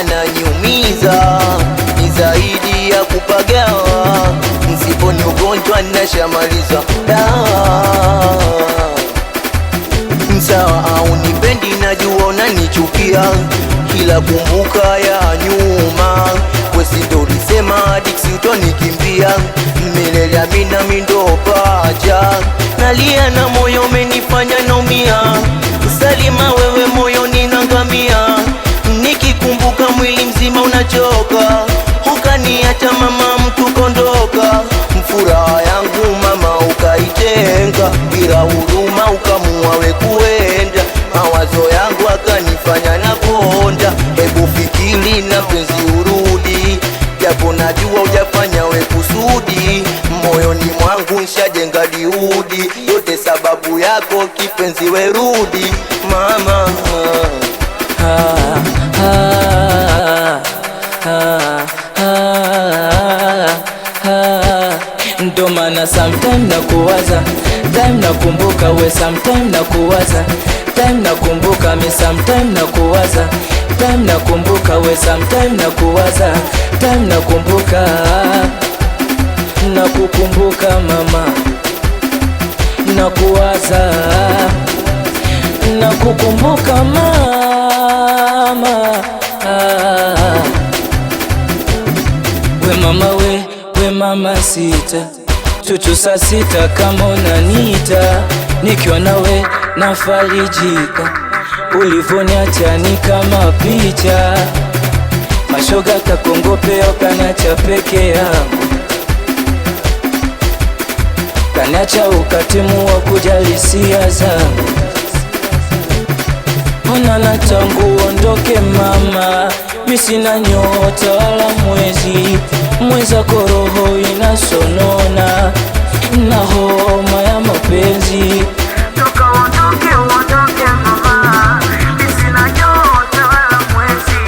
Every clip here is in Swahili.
ananiumiza, ni zaidi ya kupagawa, msiponi ugonjwa nashamaliza sawa au nipendi, najua unanichukia, kila kumbuka ya nyuma, wesi ndo ulisema Dixi utonikimbia, milele amina mindo paja, nalia na moyo umenifanya naumia, Salima wewe moyo ninangamia, nikikumbuka mwili mzima unachoka, ukaniacha mama mtu kondoka, furaha yangu mama ukaitenga, bila huruma ukamua we kuenda, mawazo yangu akanifanya na konda, hebu fikiri na penzi urudi, japo najua ujafanya we kusudi, moyoni mwangu nshajenga diudi, yote sababu yako kipenzi we rudi mama. Ndo maana sometime nakuwaza, time nakumbuka we, sometime nakuwaza, time nakumbuka mi, sometime nakuwaza, time nakumbuka we, sometime nakuwaza, time nakumbuka, nakukumbuka mama, nakuwaza, nakukumbuka mama. We mama we mama sita, chuchu saa sita kama unanita, nikiwa nawe nafarijika, ulivoniacha ni kama picha, mashoga kakongopea kanacha peke yangu, kanacha ukatimu wa kujali sia zangu, onana tangu ondoke mama, misina nyota wala mwezi, mweza koroho inasonona, na homa ya mapenzi, toka uondoke mama, misina nyota wala mwezi,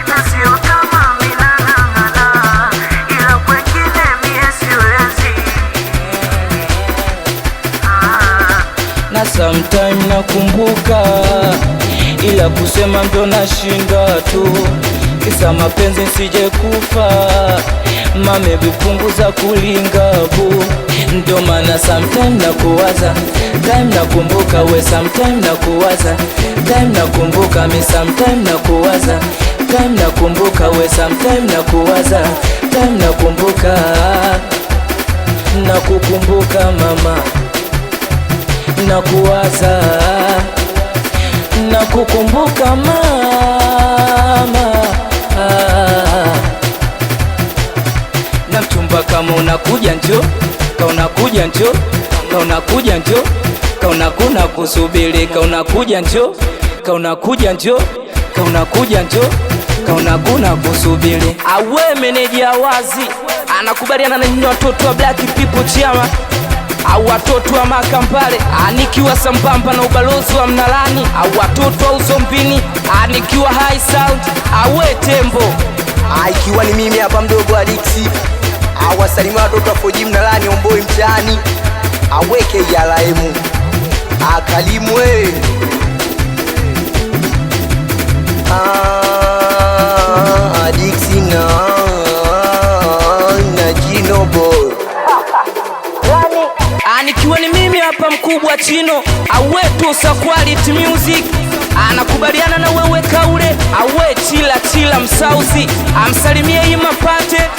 na sio kama minang'ang'ana, ila kwengine mie siwezi. na sometime nakumbuka, ila kusema ndo nashinda tu, kisa mapenzi nsije kufa, mame vipunguza kulinga bu, ndo maana sometime nakuwaza, time nakumbuka we, sometime nakuwaza, time nakumbuka mi, sometime nakuwaza, time nakumbuka we, sometime nakuwaza, time nakumbuka, nakukumbuka mama, nakuwaza, nakukumbuka mama. Na mchumba kama unakuja njo, ka unakuja njo, ka unakuja njo, ka unakuna kusubiri, ka unakuja njo, ka unakuja njo, ka unakuja njo, ka unakuna kusubiri. Awe meneja wazi anakubaliana na nyinyi watoto wa Black People Chama, au watoto wa Makampale, anikiwa sambamba na ubalozi wa Mnalani, au watoto wa Uzombini, anikiwa High Sound, awe Tembo, ikiwa ni mimi hapa mdogo wa Dixi, awasalima watoto wa Foji Mnalani, Omboi mchani, aweke yalaemu akalimwe Dixi na Jino Boy. anikiwa ni mimi hapa mkubwa Chino, awetu sa quality music, anakubaliana na wewe Kaule, awe chila msauzi, amsalimie Ima Pate.